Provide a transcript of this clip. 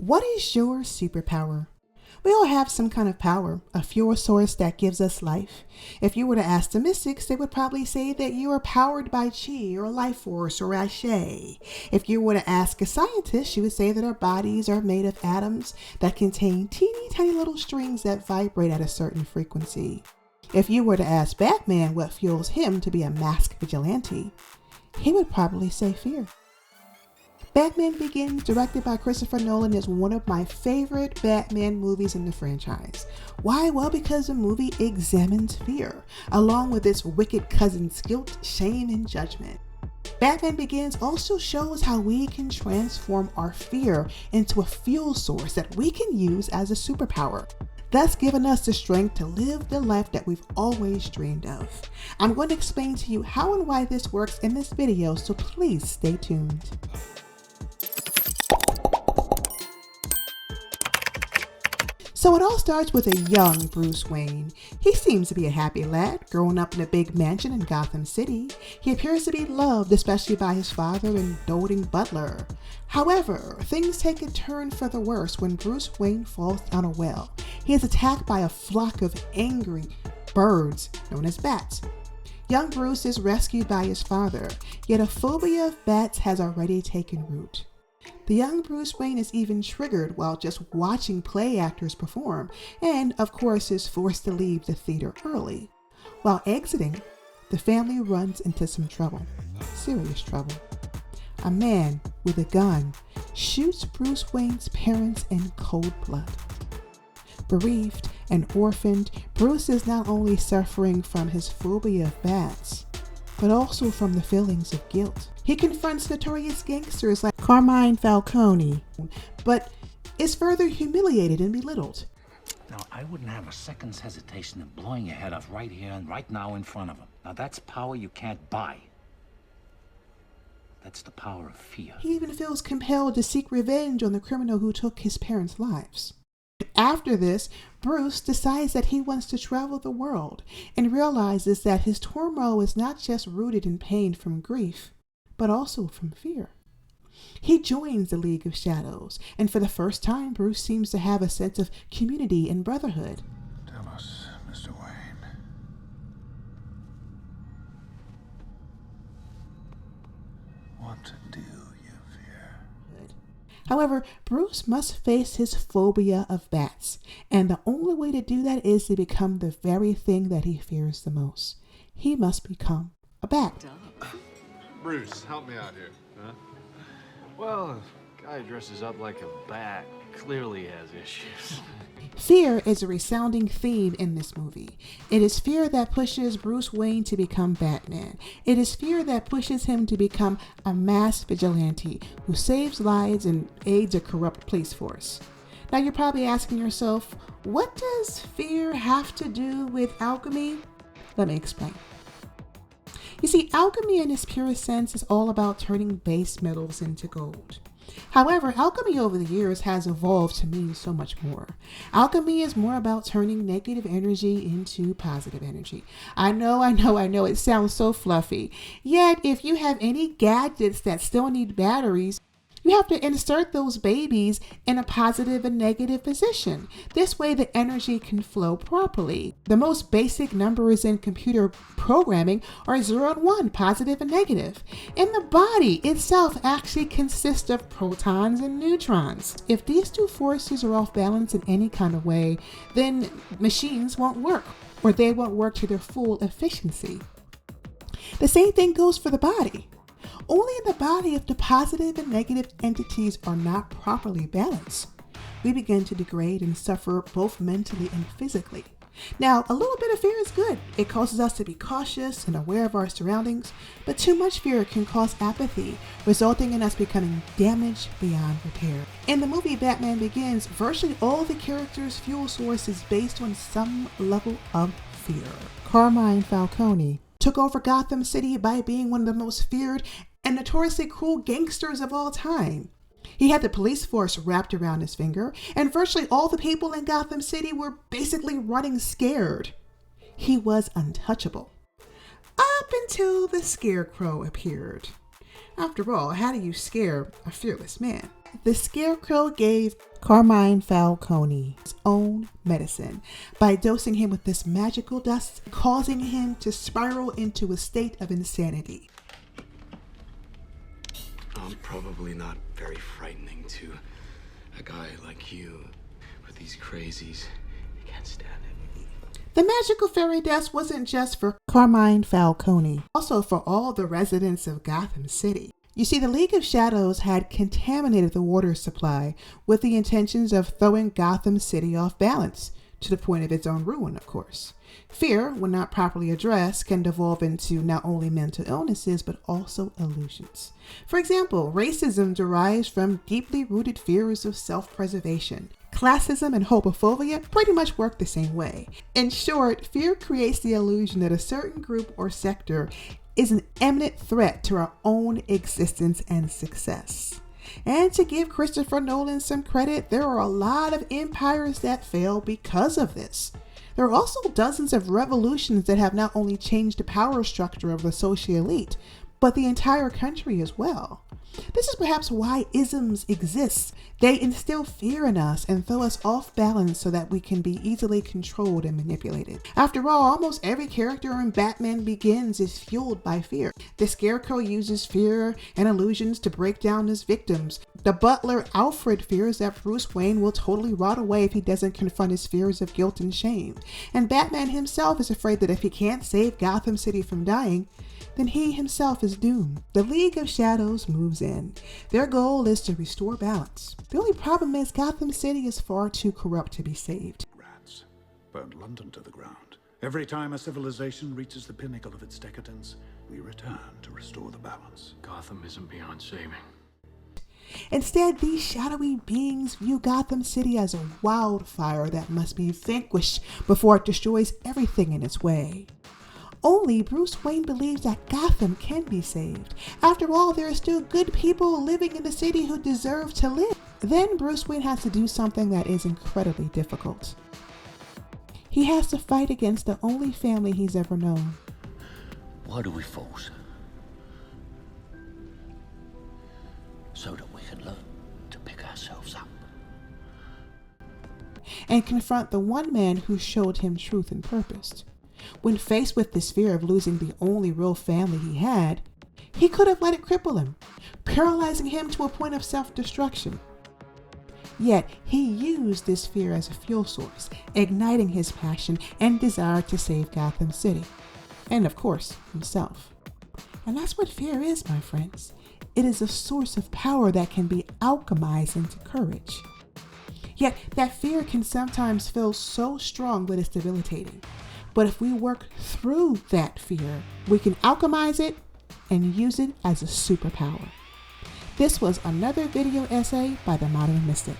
What is your superpower? We all have some kind of power, a fuel source that gives us life. If you were to ask the mystics, they would probably say that you are powered by chi or life force or ashé. If you were to ask a scientist, she would say that our bodies are made of atoms that contain teeny tiny little strings that vibrate at a certain frequency. If you were to ask Batman what fuels him to be a masked vigilante, he would probably say fear. Batman Begins, directed by Christoher Nolan, is one of my favorite Batman movies in the franchise. Why? Well, because the movie examines fear, along with its wicked cousin's guilt, shame, and judgment. Batman Begins also shows how we can transform our fear into a fuel source that we can use as a superpower, thus giving us the strength to live the life that we've always dreamed of. I'm going to explain to you how and why this works in this video, so please stay tuned. So it all starts with a young Bruce Wayne. He seems to be a happy lad, growing up in a big mansion in Gotham City. He appears to be loved, especially by his father and doting butler. However, things take a turn for the worse when Bruce Wayne falls down a well. He is attacked by a flock of angry birds known as bats. Young Bruce is rescued by his father, yet a phobia of bats has already taken root. The young Bruce Wayne is even triggered while just watching play actors perform, and of course is forced to leave the theater early. While exiting, the family runs into some trouble, serious trouble. A man with a gun shoots Bruce Wayne's parents in cold blood. Bereaved and orphaned, Bruce is not only suffering from his phobia of bats, but also from the feelings of guilt. He confronts notorious gangsters like Carmine Falcone, but is further humiliated and belittled. Now, I wouldn't have a second's hesitation in blowing your head off right here and right now in front of him. Now, that's power you can't buy. That's the power of fear. He even feels compelled to seek revenge on the criminal who took his parents' lives. After this, Bruce decides that he wants to travel the world and realizes that his turmoil is not just rooted in pain from grief, but also from fear. He joins the League of Shadows, and for the first time, Bruce seems to have a sense of community and brotherhood. Tell us, Mr. Wayne. What do you fear? However, Bruce must face his phobia of bats, and the only way to do that is to become the very thing that he fears the most. He must become a bat. Bruce, help me out here, huh? Well, a guy dresses up like a bat clearly has issues. Fear is a resounding theme in this movie. It is fear that pushes Bruce Wayne to become Batman. It is fear that pushes him to become a masked vigilante who saves lives and aids a corrupt police force. Now you're probably asking yourself, what does fear have to do with alchemy? Let me explain. You see, alchemy in its purest sense is all about turning base metals into gold. However, alchemy over the years has evolved to mean so much more. Alchemy is more about turning negative energy into positive energy. I know, it sounds so fluffy. Yet, if you have any gadgets that still need batteries, you have to insert those babies in a positive and negative position. This way the energy can flow properly. The most basic numbers in computer programming are 0 and 1, positive and negative. And the body itself actually consists of protons and neutrons. If these two forces are off balance in any kind of way, then machines won't work, or they won't work to their full efficiency. The same thing goes for the body. Only in the body, if the positive and negative entities are not properly balanced, we begin to degrade and suffer both mentally and physically. Now, a little bit of fear is good. It causes us to be cautious and aware of our surroundings, but too much fear can cause apathy, resulting in us becoming damaged beyond repair. In the movie Batman Begins, virtually all the characters' fuel source is based on some level of fear. Carmine Falcone took over Gotham City by being one of the most feared and notoriously cruel gangsters of all time. He had the police force wrapped around his finger, and virtually all the people in Gotham City were basically running scared. He was untouchable. Up until the Scarecrow appeared. After all, how do you scare a fearless man? The Scarecrow gave Carmine Falcone's own medicine by dosing him with this magical dust, causing him to spiral into a state of insanity. I'm probably not very frightening to a guy like you, but these crazies, I can't stand it. The magical fairy dust wasn't just for Carmine Falcone, also for all the residents of Gotham City. You see, the League of Shadows had contaminated the water supply with the intentions of throwing Gotham City off balance, to the point of its own ruin, of course. Fear, when not properly addressed, can devolve into not only mental illnesses, but also illusions. For example, racism derives from deeply rooted fears of self-preservation. Classism and homophobia pretty much work the same way. In short, fear creates the illusion that a certain group or sector is an imminent threat to our own existence and success. And to give Christoher Nolan some credit, there are a lot of empires that fail because of this. There are also dozens of revolutions that have not only changed the power structure of the social elite, but the entire country as well. This is perhaps why isms exist. They instill fear in us and throw us off balance so that we can be easily controlled and manipulated. After all, almost every character in Batman Begins is fueled by fear. The Scarecrow uses fear and illusions to break down his victims. The butler Alfred fears that Bruce Wayne will totally rot away if he doesn't confront his fears of guilt and shame. And Batman himself is afraid that if he can't save Gotham City from dying, then he himself is doomed. The League of Shadows moves in. Their goal is to restore balance. The only problem is Gotham City is far too corrupt to be saved. Rats burned London to the ground. Every time a civilization reaches the pinnacle of its decadence, we return to restore the balance. Gotham isn't beyond saving. Instead, these shadowy beings view Gotham City as a wildfire that must be vanquished before it destroys everything in its way. Only Bruce Wayne believes that Gotham can be saved. After all, there are still good people living in the city who deserve to live. Then Bruce Wayne has to do something that is incredibly difficult. He has to fight against the only family he's ever known. Why do we force? So that we can learn to pick ourselves up. And confront the one man who showed him truth and purpose. When faced with this fear of losing the only real family he had, he could have let it cripple him, paralyzing him to a point of self-destruction. Yet he used this fear as a fuel source, igniting his passion and desire to save Gotham City, and of course, himself. And that's what fear is, my friends. It is a source of power that can be alchemized into courage. Yet that fear can sometimes feel so strong that it's debilitating. But if we work through that fear, we can alchemize it and use it as a superpower. This was another video essay by the Modern Mystic.